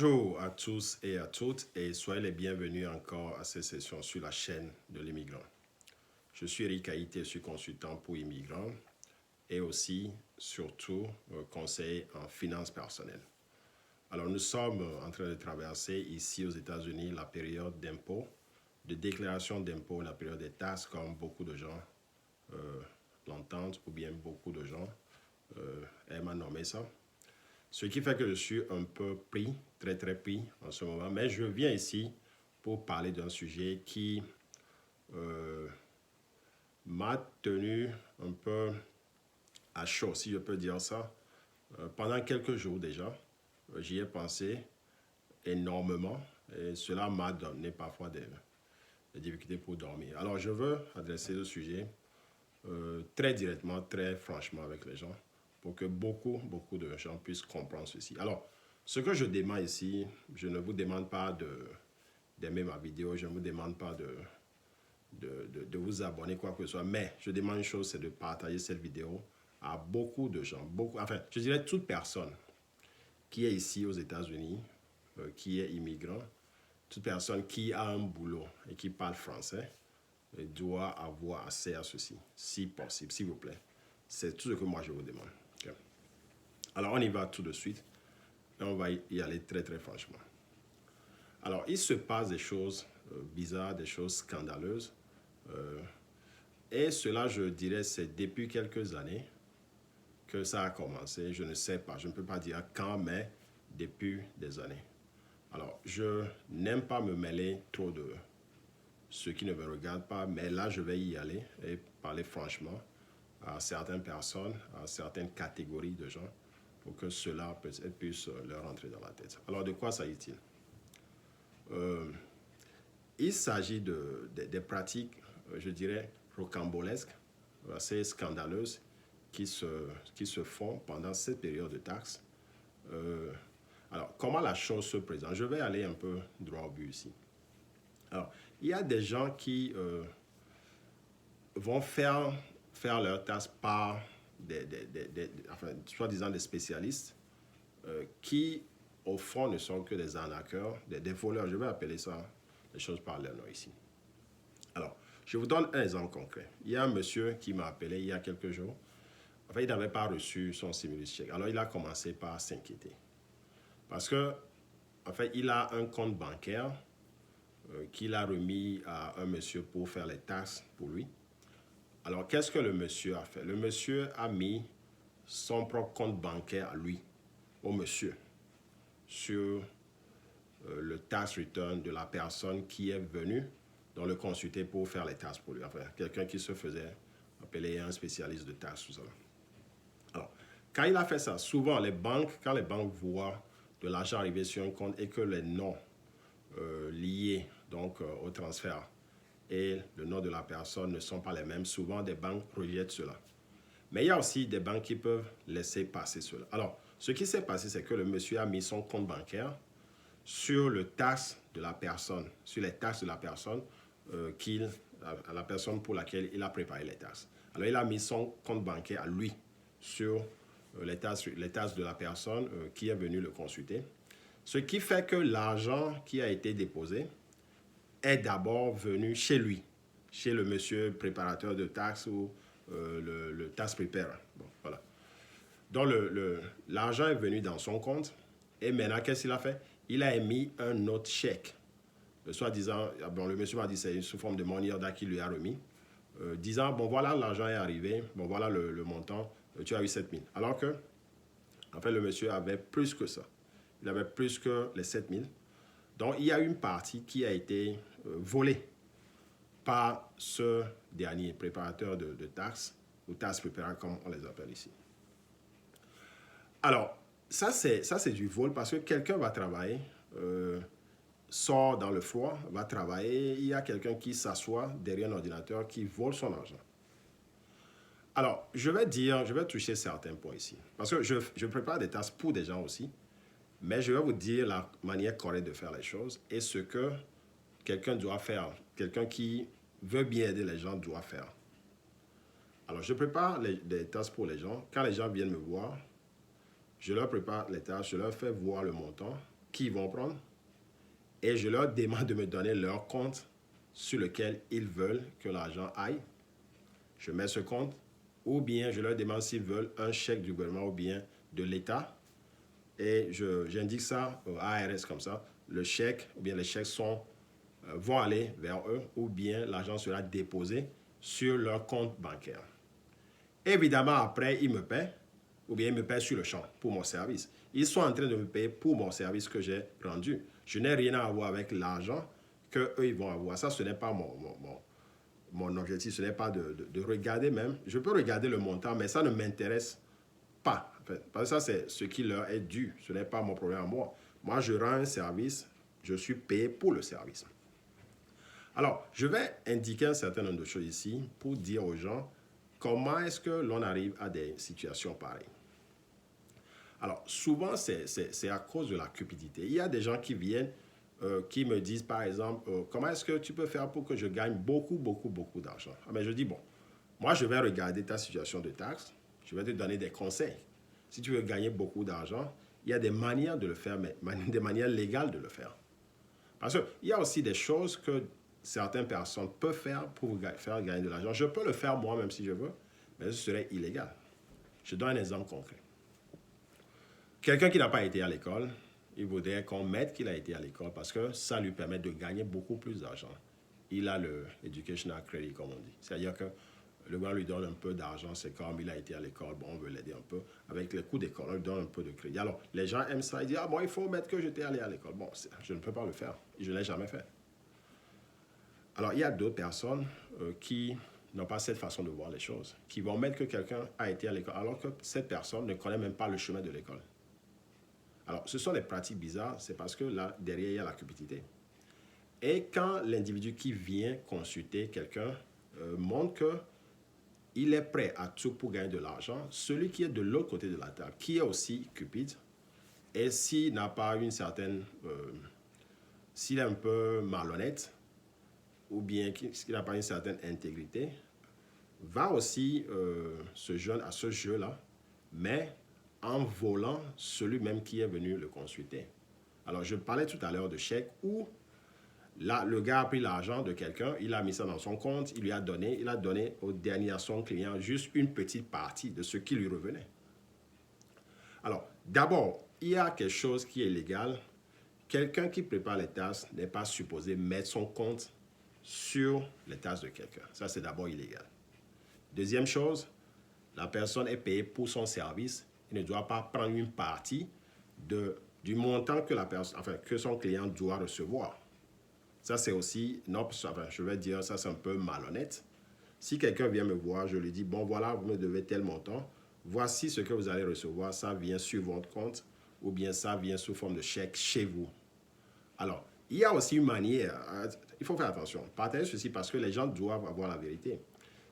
Bonjour à tous et à toutes et soyez les bienvenus encore à cette session sur la chaîne de l'immigrant. Je suis Eric Haïté, je suis consultant pour immigrants et aussi, surtout, conseiller en finances personnelles. Alors, nous sommes en train de traverser ici aux États-Unis la période d'impôt, de déclaration d'impôt, la période des taxes, comme beaucoup de gens l'entendent ou bien beaucoup de gens aiment à nommer ça. Ce qui fait que je suis un peu pris, très pris en ce moment. Mais je viens ici pour parler d'un sujet qui m'a tenu un peu à chaud, si je peux dire ça. Pendant quelques jours déjà, j'y ai pensé énormément et cela m'a donné parfois des difficultés pour dormir. Alors je veux adresser le sujet très directement, très franchement avec les gens pour que beaucoup de gens puissent comprendre ceci. Alors, ce que je demande ici, je ne vous demande pas d'aimer ma vidéo, je ne vous demande pas de vous abonner, quoi que ce soit, mais je demande une chose, c'est de partager cette vidéo à beaucoup de gens, enfin, je dirais toute personne qui est ici aux États-Unis, qui est immigrant, toute personne qui a un boulot et qui parle français, doit avoir accès à ceci, si possible, s'il vous plaît. C'est tout ce que moi je vous demande. Okay. Alors, on y va tout de suite et on va y aller très franchement. Alors, il se passe des choses bizarres, des choses scandaleuses. Et cela, je dirais, c'est depuis quelques années que ça a commencé. Je ne sais pas, je ne peux pas dire quand, mais depuis des années. Alors, je n'aime pas me mêler trop de ceux qui ne me regardent pas, mais là, je vais y aller et parler franchement à certaines personnes, à certaines catégories de gens, pour que cela puisse leur entrer dans la tête. Alors, de quoi s'agit-il? Il s'agit des pratiques, je dirais, rocambolesques, assez scandaleuses, qui se font pendant cette période de taxes. Alors, comment la chose se présente? Je vais aller un peu droit au but ici. Alors, il y a des gens qui vont faire leurs taxes par enfin, soi-disant des spécialistes qui, au fond, ne sont que des arnaqueurs, des voleurs. Je vais appeler ça les choses par leur nom ici. Alors, je vous donne un exemple concret. Il y a un monsieur qui m'a appelé il y a quelques jours. En fait, il n'avait pas reçu son stimulus check. Alors, il a commencé par s'inquiéter. Parce que, en fait, il a un compte bancaire qu'il a remis à un monsieur pour faire les taxes pour lui. Alors, qu'est-ce que le monsieur a fait? Le monsieur a mis son propre compte bancaire à lui, au monsieur, sur le tax return de la personne qui est venue dans le consulter pour faire les taxes pour lui. Enfin, quelqu'un qui se faisait appeler un spécialiste de taxes, tout ça. Alors, quand il a fait ça, souvent, quand les banques voient de l'argent arriver sur un compte et que les noms liés donc, au transfert et le nom de la personne ne sont pas les mêmes, souvent des banques rejettent cela. Mais il y a aussi des banques qui peuvent laisser passer cela. Alors, ce qui s'est passé, c'est que le monsieur a mis son compte bancaire sur le taxe de la personne, sur les taxes de la personne, la personne pour laquelle il a préparé les taxes. Alors, il a mis son compte bancaire à lui sur les taxes de la personne qui est venue le consulter. Ce qui fait que l'argent qui a été déposé est d'abord venu chez lui, chez le monsieur préparateur de taxes ou le tax preparer. Bon, voilà. Donc, l'argent est venu dans son compte et maintenant, qu'est-ce qu'il a fait? Il a émis un autre chèque. Soi-disant, bon, le monsieur m'a dit c'est sous forme de money order qu'il lui a remis, disant, bon, voilà, l'argent est arrivé, bon, voilà le montant, tu as eu 7 000. Alors que, en fait, le monsieur avait plus que ça. Il avait plus que les 7 000. Donc, il y a une partie qui a été volée par ce dernier préparateur de taxes, ou tax preparer comme on les appelle ici. Alors, ça c'est du vol parce que quelqu'un va travailler, sort dans le froid, va travailler, il y a quelqu'un qui s'assoit derrière un ordinateur qui vole son argent. Alors, je vais toucher certains points ici. Parce que je prépare des taxes pour des gens aussi, mais je vais vous dire la manière correcte de faire les choses et ce que quelqu'un doit faire, quelqu'un qui veut bien aider les gens doit faire. Alors, je prépare des taxes pour les gens. Quand les gens viennent me voir, je leur prépare les tâches, je leur fais voir le montant qu'ils vont prendre et je leur demande de me donner leur compte sur lequel ils veulent que l'argent aille. Je mets ce compte ou bien je leur demande s'ils veulent un chèque du gouvernement ou bien de l'État et j'indique ça au ARS comme ça. Le chèque ou bien les chèques vont aller vers eux ou bien l'argent sera déposé sur leur compte bancaire. Évidemment, après, ils me paient ou bien ils me paient sur le champ pour mon service. Ils sont en train de me payer pour mon service que j'ai rendu. Je n'ai rien à voir avec l'argent qu'eux, ils vont avoir. Ça, ce n'est pas mon objectif. Ce n'est pas de regarder même. Je peux regarder le montant, mais ça ne m'intéresse pas. En fait, parce que ça, c'est ce qui leur est dû. Ce n'est pas mon problème à moi. Moi, je rends un service. Je suis payé pour le service. Alors, je vais indiquer un certain nombre de choses ici pour dire aux gens comment est-ce que l'on arrive à des situations pareilles. Alors, souvent, c'est à cause de la cupidité. Il y a des gens qui viennent, qui me disent, par exemple, comment est-ce que tu peux faire pour que je gagne beaucoup d'argent? Ah, mais je dis, bon, moi, je vais regarder ta situation de taxe, je vais te donner des conseils. Si tu veux gagner beaucoup d'argent, il y a des manières de le faire, mais des manières légales de le faire. Parce qu'il y a aussi des choses que certaines personnes peuvent faire pour vous faire gagner de l'argent. Je peux le faire moi-même si je veux, mais ce serait illégal. Je donne un exemple concret. Quelqu'un qui n'a pas été à l'école, il voudrait qu'on mette qu'il a été à l'école parce que ça lui permet de gagner beaucoup plus d'argent. Il a le educational credit, comme on dit. C'est-à-dire que le gouvernement lui donne un peu d'argent, c'est comme il a été à l'école, bon, on veut l'aider un peu. Avec les coûts d'école, on lui donne un peu de crédit. Alors, les gens aiment ça, ils disent, ah bon, il faut mettre que j'étais allé à l'école. Bon, je ne peux pas le faire, je ne l'ai jamais fait. Alors, il y a d'autres personnes qui n'ont pas cette façon de voir les choses, qui vont mettre que quelqu'un a été à l'école, alors que cette personne ne connaît même pas le chemin de l'école. Alors, ce sont des pratiques bizarres, c'est parce que là, derrière, il y a la cupidité. Et quand l'individu qui vient consulter quelqu'un montre qu'il est prêt à tout pour gagner de l'argent, celui qui est de l'autre côté de la table, qui est aussi cupide, et s'il n'a pas une certaine... s'il est un peu malhonnête, ou bien s'il n'a pas une certaine intégrité, va aussi se joindre à ce jeu-là, mais en volant celui même qui est venu le consulter. Alors, je parlais tout à l'heure de chèque où là, le gars a pris l'argent de quelqu'un, il a mis ça dans son compte, il a donné au dernier à son client juste une petite partie de ce qui lui revenait. Alors, d'abord, il y a quelque chose qui est illégal. Quelqu'un qui prépare les tasses n'est pas supposé mettre son compte sur les tasses de quelqu'un. Ça, c'est d'abord illégal. Deuxième chose, la personne est payée pour son service. Il ne doit pas prendre une partie du montant que son client doit recevoir. Ça, c'est aussi, je vais dire, ça, c'est un peu malhonnête. Si quelqu'un vient me voir, je lui dis, bon, voilà, vous me devez tel montant. Voici ce que vous allez recevoir. Ça vient sur votre compte ou bien ça vient sous forme de chèque chez vous. Alors, il y a aussi une manière, il faut faire attention. Partagez ceci parce que les gens doivent avoir la vérité.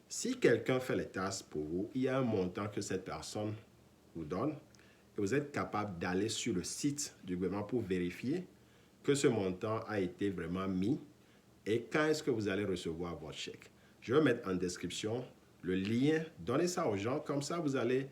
Si quelqu'un fait les tasses pour vous, il y a un montant que cette personne vous donne et vous êtes capable d'aller sur le site du gouvernement pour vérifier que ce montant a été vraiment mis et quand est-ce que vous allez recevoir votre chèque. Je vais mettre en description le lien, donnez ça aux gens, comme ça vous allez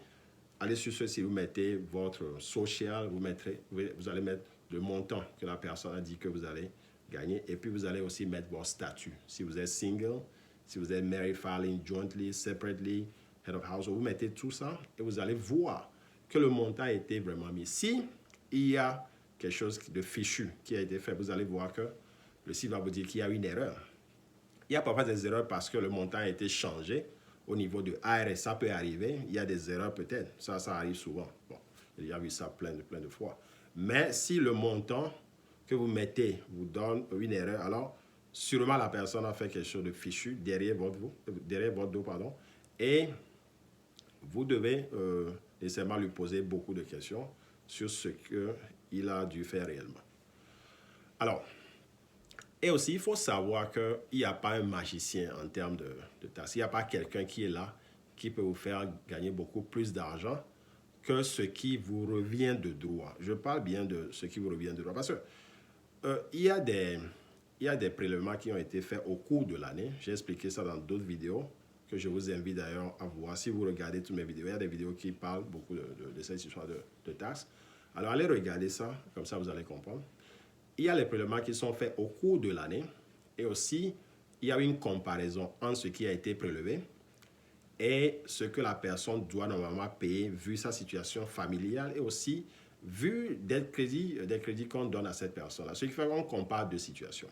aller sur ce site, vous mettez votre social, vous allez mettre le montant que la personne a dit que vous allez gagner et puis vous allez aussi mettre votre statut. Si vous êtes single, si vous êtes married, filing jointly, separately, head of household, vous mettez tout ça et vous allez voir que le montant a été vraiment mis. Si il y a quelque chose de fichu qui a été fait, vous allez voir que le site va vous dire qu'il y a une erreur. Il y a parfois des erreurs parce que le montant a été changé au niveau de ARS. Ça peut arriver. Il y a des erreurs peut-être. Ça arrive souvent. Bon, il y a vu ça plein de fois. Mais si le montant que vous mettez vous donne une erreur, alors sûrement la personne a fait quelque chose de fichu derrière votre dos, et vous devez nécessairement lui poser beaucoup de questions sur ce qu'il a dû faire réellement. Alors, et aussi, il faut savoir qu'il n'y a pas un magicien en termes de tasses. Il n'y a pas quelqu'un qui est là qui peut vous faire gagner beaucoup plus d'argent que ce qui vous revient de droit. Je parle bien de ce qui vous revient de droit parce que il y a des prélèvements qui ont été faits au cours de l'année. J'ai expliqué ça dans d'autres vidéos que je vous invite d'ailleurs à voir. Si vous regardez toutes mes vidéos, il y a des vidéos qui parlent beaucoup de cette histoire de taxes. Alors, allez regarder ça, comme ça vous allez comprendre. Il y a les prélèvements qui sont faits au cours de l'année et aussi, il y a une comparaison entre ce qui a été prélevé et ce que la personne doit normalement payer vu sa situation familiale et aussi vu des crédits qu'on donne à cette personne-là. Ce qui fait qu'on compare deux situations.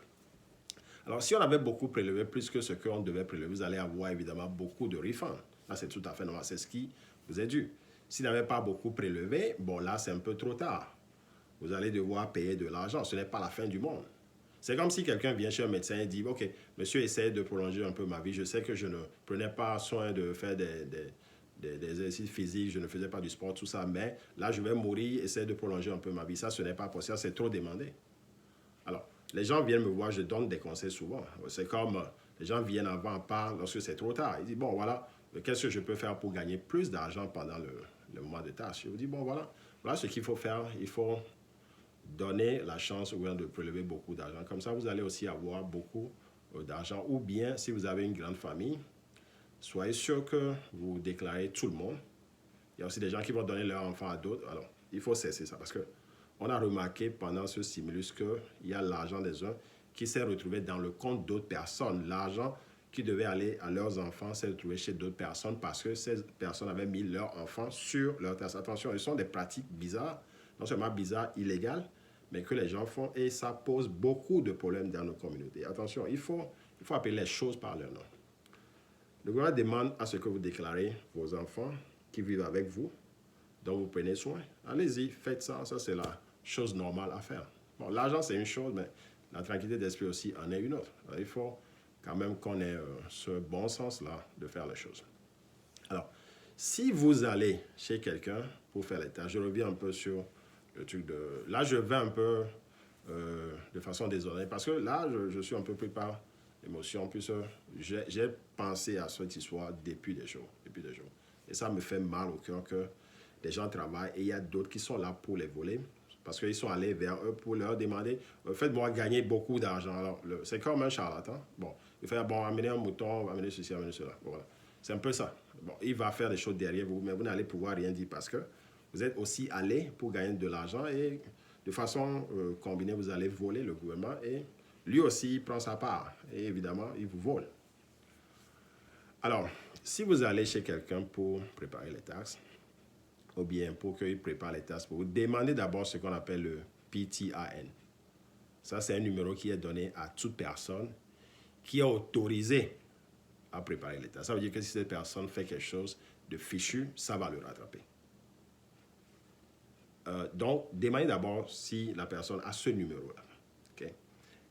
Alors, si on avait beaucoup prélevé, plus que ce qu'on devait prélever, vous allez avoir évidemment beaucoup de refunds. Là, c'est tout à fait normal. C'est ce qui vous est dû. S'il n'avait pas beaucoup prélevé, bon, là, c'est un peu trop tard. Vous allez devoir payer de l'argent. Ce n'est pas la fin du monde. C'est comme si quelqu'un vient chez un médecin et dit, OK, monsieur, essaye de prolonger un peu ma vie. Je sais que je ne prenais pas soin de faire des exercices physiques, je ne faisais pas du sport, tout ça, mais là, je vais mourir, essaye de prolonger un peu ma vie. Ça, ce n'est pas possible, c'est trop demandé. Alors, les gens viennent me voir, je donne des conseils souvent. C'est comme les gens viennent avant, parlent lorsque c'est trop tard. Ils disent, bon, voilà, qu'est-ce que je peux faire pour gagner plus d'argent pendant le moment de tâche? Je vous dis, bon, voilà ce qu'il faut faire. Il faut donner la chance au gouvernement de prélever beaucoup d'argent. Comme ça, vous allez aussi avoir beaucoup d'argent. Ou bien, si vous avez une grande famille, soyez sûr que vous déclarez tout le monde. Il y a aussi des gens qui vont donner leur enfant à d'autres. Alors, il faut cesser ça parce que on a remarqué pendant ce stimulus qu'il y a l'argent des uns qui s'est retrouvé dans le compte d'autres personnes. L'argent qui devait aller à leurs enfants s'est retrouvé chez d'autres personnes parce que ces personnes avaient mis leurs enfants sur leur tasse. Attention, ce sont des pratiques bizarres, non seulement bizarres, illégales, mais que les gens font et ça pose beaucoup de problèmes dans nos communautés. Attention, il faut appeler les choses par leur nom. Le gouvernement demande à ce que vous déclarez vos enfants qui vivent avec vous, dont vous prenez soin. Allez-y, faites ça. Ça, c'est la chose normale à faire. Bon, l'argent, c'est une chose, mais la tranquillité d'esprit aussi en est une autre. Alors, il faut quand même qu'on ait ce bon sens-là de faire les choses. Alors, si vous allez chez quelqu'un pour faire les tâches, je reviens un peu sur le truc de... Là, je vais un peu de façon désordonnée parce que là, je suis un peu pris par l'émotion. En plus, j'ai pensé à cette histoire depuis des jours. Et ça me fait mal au cœur que des gens travaillent et il y a d'autres qui sont là pour les voler parce qu'ils sont allés vers eux pour leur demander faites-moi gagner beaucoup d'argent. Alors, c'est comme un charlatan. Bon, il fait bon, amener un mouton, amener ceci, amener cela. Bon, voilà. C'est un peu ça. Bon, il va faire des choses derrière vous, mais vous n'allez pouvoir rien dire parce que vous êtes aussi allé pour gagner de l'argent et de façon combinée, vous allez voler le gouvernement et lui aussi il prend sa part. Et évidemment, il vous vole. Alors, si vous allez chez quelqu'un pour préparer les taxes, ou bien pour qu'il prépare les taxes pour vous, demandez d'abord ce qu'on appelle le PTIN. Ça, c'est un numéro qui est donné à toute personne qui est autorisée à préparer les taxes. Ça veut dire que si cette personne fait quelque chose de fichu, ça va le rattraper. Donc, demandez d'abord si la personne a ce numéro-là. Okay?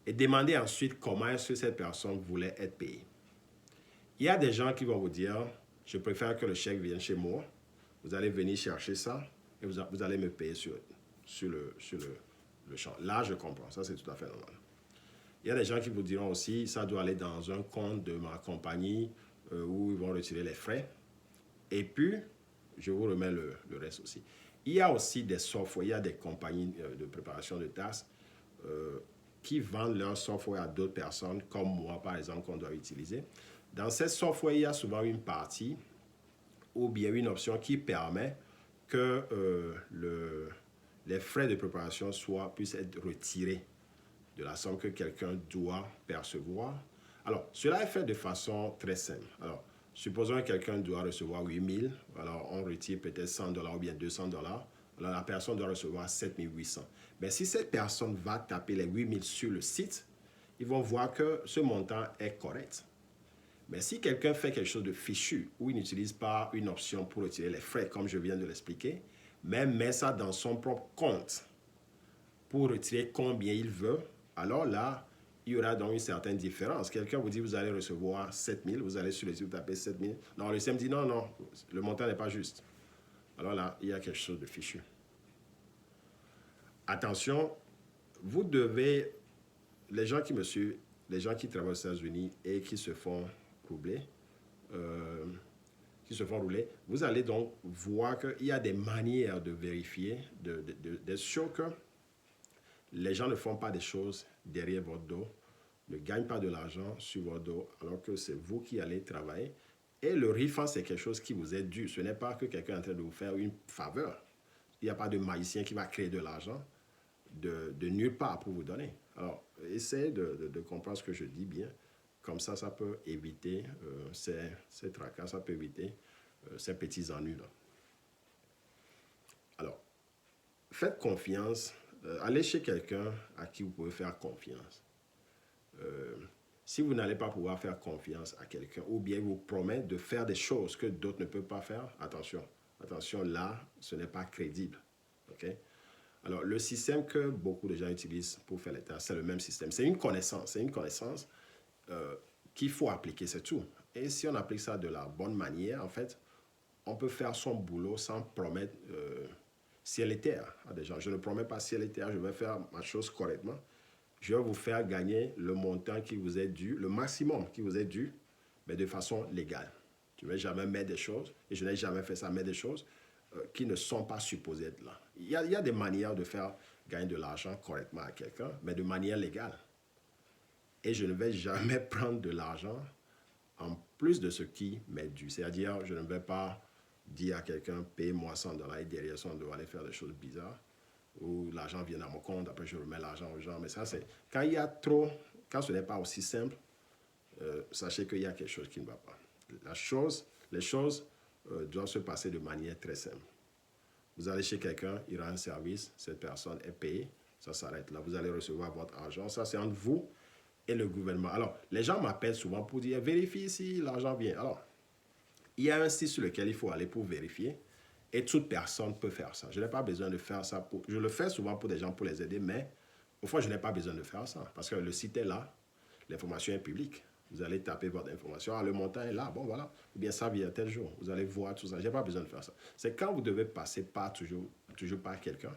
Et demandez ensuite comment est-ce que cette personne voulait être payée. Il y a des gens qui vont vous dire, je préfère que le chèque vienne chez moi. Vous allez venir chercher ça et vous allez me payer sur le champ. Là, je comprends. Ça, c'est tout à fait normal. Il y a des gens qui vous diront aussi, ça doit aller dans un compte de ma compagnie où ils vont retirer les frais. Et puis, je vous remets le reste aussi. Il y a aussi des softwares, il y a des compagnies de préparation de taxes qui vendent leur software à d'autres personnes, comme moi, par exemple, qu'on doit utiliser. Dans ces softwares, il y a souvent une partie ou bien une option qui permet que les frais de préparation puissent être retirés de la somme que quelqu'un doit percevoir. Alors, cela est fait de façon très simple. Alors, supposons que quelqu'un doit recevoir 8 000, alors on retire peut-être $100 ou bien $200, alors la personne doit recevoir 7 800. Mais si cette personne va taper les 8 000 sur le site, ils vont voir que ce montant est correct. Mais si quelqu'un fait quelque chose de fichu, où il n'utilise pas une option pour retirer les frais, comme je viens de l'expliquer, mais met ça dans son propre compte pour retirer combien il veut, alors là, il y aura donc une certaine différence. Quelqu'un vous dit, vous allez recevoir 7 000, vous allez sur le site, vous tapez 7 000. Non, le système dit, non, le montant n'est pas juste. Alors là, il y a quelque chose de fichu. Attention, vous devez, les gens qui me suivent, les gens qui travaillent aux États-Unis et qui se font rouler, vous allez donc voir qu'il y a des manières de vérifier, d'être sûr que les gens ne font pas des choses derrière votre dos, ne gagnent pas de l'argent sur votre dos, alors que c'est vous qui allez travailler. Et le refund, c'est quelque chose qui vous est dû. Ce n'est pas que quelqu'un est en train de vous faire une faveur. Il n'y a pas de magicien qui va créer de l'argent de nulle part pour vous donner. Alors, essayez de comprendre ce que je dis bien. Comme ça peut éviter ces tracas, ça peut éviter ces petits ennuis-là. Alors, faites confiance. Allez chez quelqu'un à qui vous pouvez faire confiance. Si vous n'allez pas pouvoir faire confiance à quelqu'un ou bien vous promet de faire des choses que d'autres ne peuvent pas faire, attention. Attention, là, ce n'est pas crédible. Okay? Alors, le système que beaucoup de gens utilisent pour faire les tâches, c'est le même système. C'est une connaissance qu'il faut appliquer, c'est tout. Et si on applique ça de la bonne manière, en fait, on peut faire son boulot sans promettre ciel et terre à des gens. Je ne promets pas ciel et terre, je vais faire ma chose correctement. Je vais vous faire gagner le montant qui vous est dû, le maximum qui vous est dû, mais de façon légale. Je ne vais jamais mettre des choses, et je n'ai jamais fait ça, mettre des choses qui ne sont pas supposées être là. Il y a des manières de faire gagner de l'argent correctement à quelqu'un, mais de manière légale. Et je ne vais jamais prendre de l'argent en plus de ce qui m'est dû. C'est-à-dire, je ne vais pas dire à quelqu'un, paye-moi $100 et derrière ça, on doit aller faire des choses bizarres, où l'argent vient à mon compte, après je remets l'argent aux gens. Mais ça, c'est quand il y a trop, quand ce n'est pas aussi simple, sachez qu'il y a quelque chose qui ne va pas. Les choses doivent se passer de manière très simple. Vous allez chez quelqu'un, il rend un service, cette personne est payée, ça s'arrête là. Vous allez recevoir votre argent. Ça, c'est entre vous et le gouvernement. Alors, les gens m'appellent souvent pour dire, vérifie si l'argent vient. Alors, il y a un site sur lequel il faut aller pour vérifier et toute personne peut faire ça. Je n'ai pas besoin de faire ça. Je le fais souvent pour des gens pour les aider, mais au fond, je n'ai pas besoin de faire ça parce que le site est là, l'information est publique. Vous allez taper votre information, le montant est là, bon voilà, ou bien ça vient tel jour, vous allez voir tout ça. Je n'ai pas besoin de faire ça. C'est quand vous devez passer par toujours par quelqu'un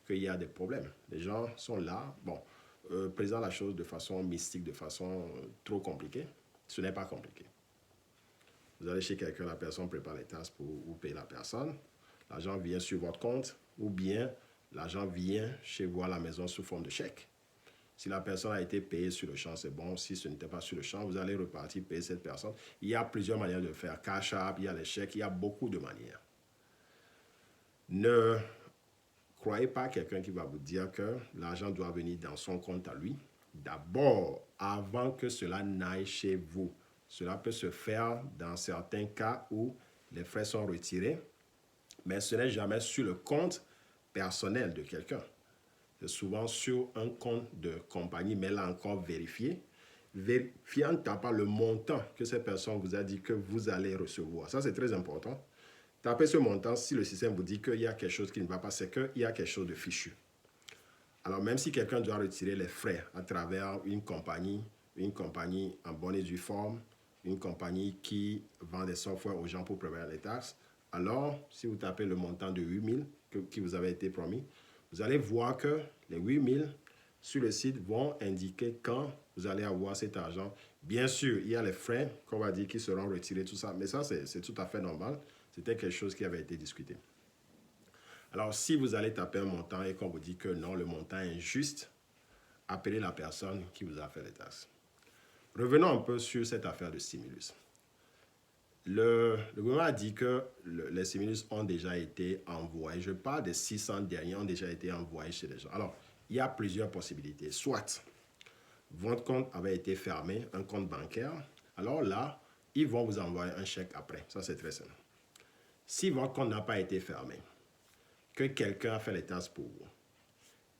qu'il y a des problèmes. Les gens sont là, bon, présentent la chose de façon mystique, de façon trop compliquée. Ce n'est pas compliqué. Vous allez chez quelqu'un, la personne prépare les tasses pour vous payer la personne. L'argent vient sur votre compte ou bien l'argent vient chez vous à la maison sous forme de chèque. Si la personne a été payée sur le champ, c'est bon. Si ce n'était pas sur le champ, vous allez repartir payer cette personne. Il y a plusieurs manières de faire. Cash App, il y a les chèques, il y a beaucoup de manières. Ne croyez pas quelqu'un qui va vous dire que l'argent doit venir dans son compte à lui. D'abord, avant que cela n'aille chez vous. Cela peut se faire dans certains cas où les frais sont retirés, mais ce n'est jamais sur le compte personnel de quelqu'un. C'est souvent sur un compte de compagnie, mais là encore vérifié. Vérifiez en tapant le montant que cette personne vous a dit que vous allez recevoir. Ça, c'est très important. Tapez ce montant si le système vous dit qu'il y a quelque chose qui ne va pas, c'est qu'il y a quelque chose de fichu. Alors, même si quelqu'un doit retirer les frais à travers une compagnie en bonne et due forme, une compagnie qui vend des softwares aux gens pour préparer les taxes, alors, si vous tapez le montant de 8 000 qui vous avait été promis, vous allez voir que les 8 000 sur le site vont indiquer quand vous allez avoir cet argent. Bien sûr, il y a les frais qu'on va dire qui seront retirés, tout ça, mais ça, c'est tout à fait normal. C'était quelque chose qui avait été discuté. Alors, si vous allez taper un montant et qu'on vous dit que non, le montant est injuste, appelez la personne qui vous a fait les taxes. Revenons un peu sur cette affaire de stimulus. Le gouvernement a dit que les stimulus ont déjà été envoyés. Je parle des 600 derniers ont déjà été envoyés chez les gens. Alors, il y a plusieurs possibilités. Soit votre compte avait été fermé, un compte bancaire. Alors là, ils vont vous envoyer un chèque après. Ça, c'est très simple. Si votre compte n'a pas été fermé, que quelqu'un a fait les tasses pour vous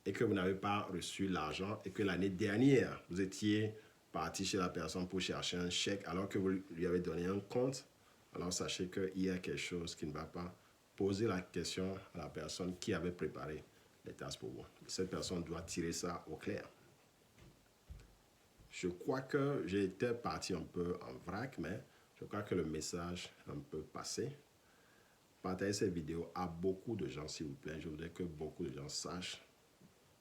et que vous n'avez pas reçu l'argent et que l'année dernière, vous étiez parti chez la personne pour chercher un chèque alors que vous lui avez donné un compte, alors sachez qu'il y a quelque chose qui ne va pas. Posez la question à la personne qui avait préparé les tasses pour vous. Cette personne doit tirer ça au clair. Je crois que j'étais parti un peu en vrac, mais je crois que le message est un peu passé. Partagez cette vidéo à beaucoup de gens, s'il vous plaît. Je voudrais que beaucoup de gens sachent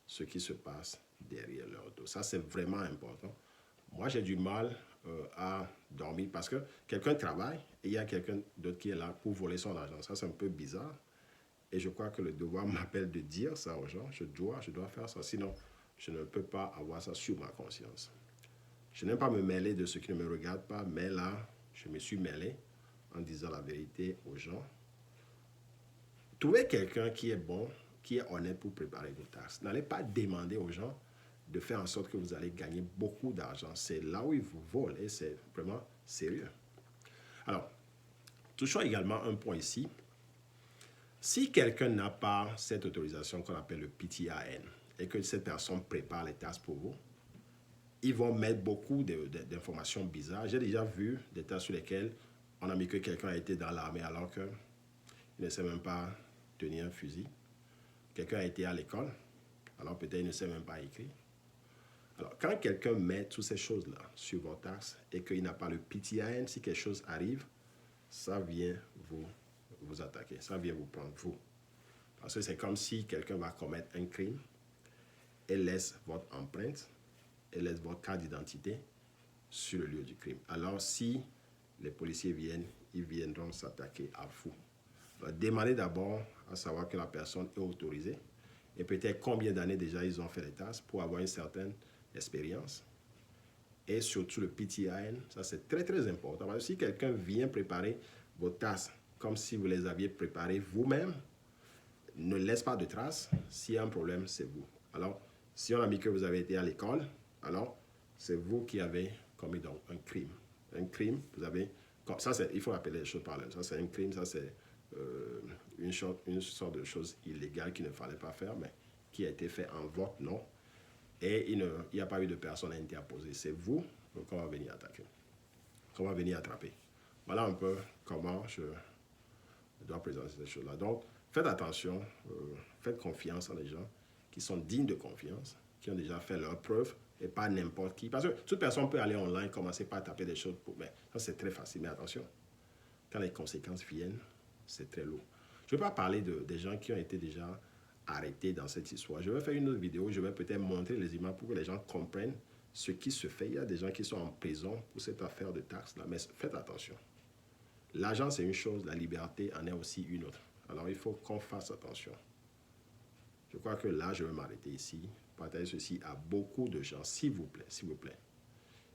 ce qui se passe derrière leur dos. Ça, c'est vraiment important. Moi, j'ai du mal à dormir parce que quelqu'un travaille et il y a quelqu'un d'autre qui est là pour voler son argent. Ça, c'est un peu bizarre. Et je crois que le devoir m'appelle de dire ça aux gens. Je dois faire ça. Sinon, je ne peux pas avoir ça sur ma conscience. Je n'aime pas me mêler de ce qui ne me regarde pas, mais là, je me suis mêlé en disant la vérité aux gens. Trouvez quelqu'un qui est bon, qui est honnête pour préparer vos taxes. N'allez pas demander aux gens de faire en sorte que vous allez gagner beaucoup d'argent. C'est là où ils vous volent et c'est vraiment sérieux. Alors, touchons également un point ici. Si quelqu'un n'a pas cette autorisation qu'on appelle le PTIN et que cette personne prépare les taxes pour vous, ils vont mettre beaucoup d'informations bizarres. J'ai déjà vu des tas sur lesquels on a mis que quelqu'un a été dans l'armée alors qu'il ne sait même pas tenir un fusil. Quelqu'un a été à l'école, alors peut-être il ne sait même pas écrire. Alors, quand quelqu'un met toutes ces choses-là sur vos taxes et qu'il n'a pas le PTIN, si quelque chose arrive, ça vient vous attaquer, ça vient vous prendre vous. Parce que c'est comme si quelqu'un va commettre un crime et laisse votre empreinte et laisse votre carte d'identité sur le lieu du crime. Alors, si les policiers viennent, ils viendront s'attaquer à vous. Alors, demandez d'abord à savoir que la personne est autorisée et peut-être combien d'années déjà ils ont fait les taxes pour avoir une certaine expérience. Et surtout le PTIN, ça c'est très très important. Parce que si quelqu'un vient préparer vos taxes comme si vous les aviez préparées vous-même, ne laisse pas de traces. S'il y a un problème, c'est vous. Alors, si on a mis que vous avez été à l'école, alors c'est vous qui avez commis donc un crime. Un crime, vous avez... Ça, il faut appeler les choses par là. Ça, c'est un crime, ça, c'est une sorte de chose illégale qu'il ne fallait pas faire, mais qui a été fait en votre nom. Et il n'y a pas eu de personne interposée. C'est vous qu'on va venir attaquer, qu'on va venir attraper. Voilà un peu comment je dois présenter ces choses-là. Donc, faites attention, faites confiance à des gens qui sont dignes de confiance, qui ont déjà fait leurs preuves, et pas n'importe qui. Parce que toute personne peut aller online, commencer par taper des choses. Mais ça, c'est très facile. Mais attention, quand les conséquences viennent, c'est très lourd. Je ne vais pas parler des gens qui ont été déjà arrêtés dans cette histoire. Je vais faire une autre vidéo, je vais peut-être montrer les images pour que les gens comprennent ce qui se fait. Il y a des gens qui sont en prison pour cette affaire de taxes-là, mais faites attention. L'argent, c'est une chose, la liberté en est aussi une autre. Alors, il faut qu'on fasse attention. Je crois que là, je vais m'arrêter ici. Partager ceci à beaucoup de gens, s'il vous plaît, s'il vous plaît.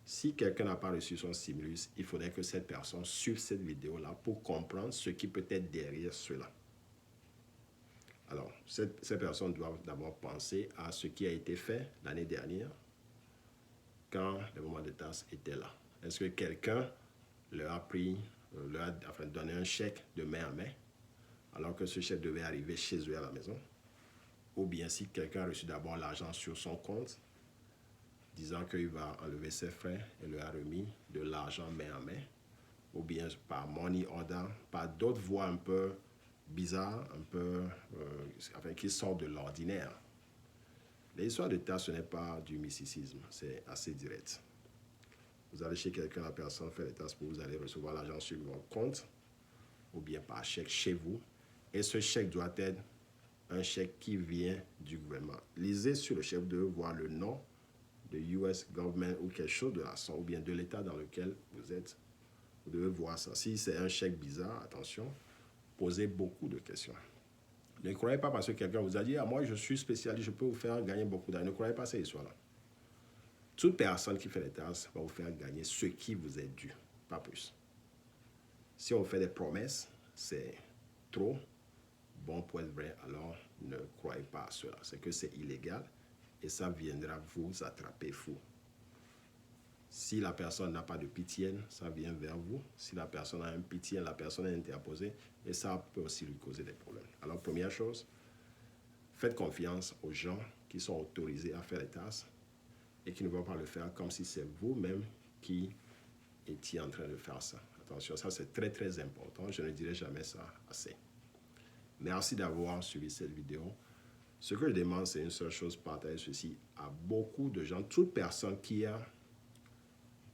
Si quelqu'un n'a pas reçu son stimulus, il faudrait que cette personne suive cette vidéo-là pour comprendre ce qui peut être derrière cela. Alors, ces personnes doivent d'abord penser à ce qui a été fait l'année dernière quand le moment de tasse était là. Est-ce que quelqu'un leur a donné un chèque de main à main alors que ce chèque devait arriver chez eux à la maison? Ou bien si quelqu'un a reçu d'abord l'argent sur son compte, disant qu'il va enlever ses frais et leur a remis de l'argent main à main, ou bien par money order, par d'autres voies un peu bizarres, un peu qui sortent de l'ordinaire. L'histoire de tasse, ce n'est pas du mysticisme, c'est assez direct. Vous allez chez quelqu'un, la personne fait les tasses pour vous allez recevoir l'argent sur votre compte, ou bien par chèque chez vous, et ce chèque doit être un chèque qui vient du gouvernement. Lisez sur le chèque, vous devez voir le nom de US government ou quelque chose de la sorte, ou bien de l'État dans lequel vous êtes. Vous devez voir ça. Si c'est un chèque bizarre, attention, posez beaucoup de questions. Ne croyez pas parce que quelqu'un vous a dit « Ah, moi, je suis spécialiste, je peux vous faire gagner beaucoup d'argent. » Ne croyez pas cette histoire-là. Toute personne qui fait les tasses va vous faire gagner ce qui vous est dû, pas plus. Si on fait des promesses, c'est trop bon pour être vrai, alors ne croyez pas à cela. C'est que c'est illégal et ça viendra vous attraper fou. Si la personne n'a pas de PTIN, ça vient vers vous. Si la personne a un PTIN, la personne est interposée et ça peut aussi lui causer des problèmes. Alors, première chose, faites confiance aux gens qui sont autorisés à faire les tasses et qui ne vont pas le faire comme si c'est vous-même qui étiez en train de faire ça. Attention, ça c'est très très important. Je ne dirai jamais ça assez. Merci d'avoir suivi cette vidéo. Ce que je demande, c'est une seule chose, partager ceci à beaucoup de gens. Toute personne qui a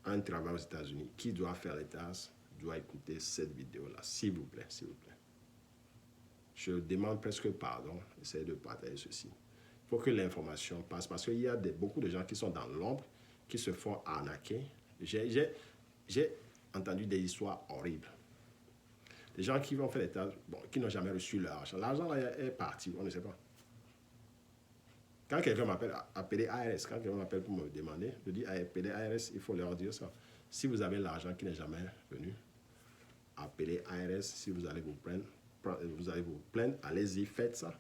un travail aux États-Unis, qui doit faire les tasses, doit écouter cette vidéo-là. S'il vous plaît, s'il vous plaît. Je demande presque pardon. Essayez de partager ceci. Il faut que l'information passe parce qu'il y a beaucoup de gens qui sont dans l'ombre, qui se font arnaquer. J'ai entendu des histoires horribles. Des gens qui vont faire les tasses, qui n'ont jamais reçu leur argent. L'argent est parti, on ne sait pas. Quand quelqu'un m'appelle, appelez ARS. Quand quelqu'un m'appelle pour me demander, je dis appelez ARS, il faut leur dire ça. Si vous avez l'argent qui n'est jamais venu, appelez ARS. Si vous allez vous vous plaindre, allez-y, faites ça.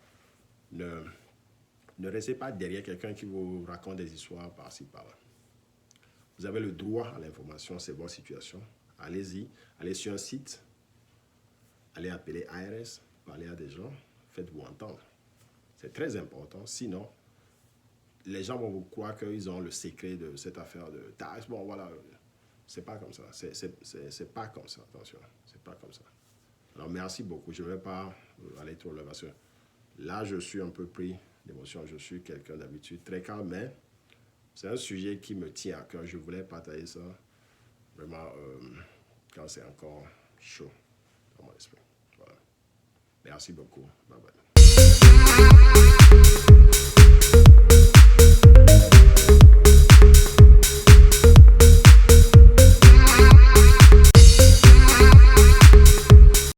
Ne restez pas derrière quelqu'un qui vous raconte des histoires par-ci, par-là. Vous avez le droit à l'information, c'est votre situation. Allez-y, allez sur un site, allez appeler ARS, parlez à des gens, faites-vous entendre. C'est très important, sinon, les gens vont vous croire qu'ils ont le secret de cette affaire de taxes. Bon, voilà, c'est pas comme ça. C'est pas comme ça, attention, c'est pas comme ça. Alors, merci beaucoup. Je ne vais pas aller trop loin parce que là, je suis un peu pris d'émotion. Je suis quelqu'un d'habitude très calme, mais c'est un sujet qui me tient à cœur. Je voulais partager ça vraiment quand c'est encore chaud dans mon esprit. Voilà. Merci beaucoup. Bye bye.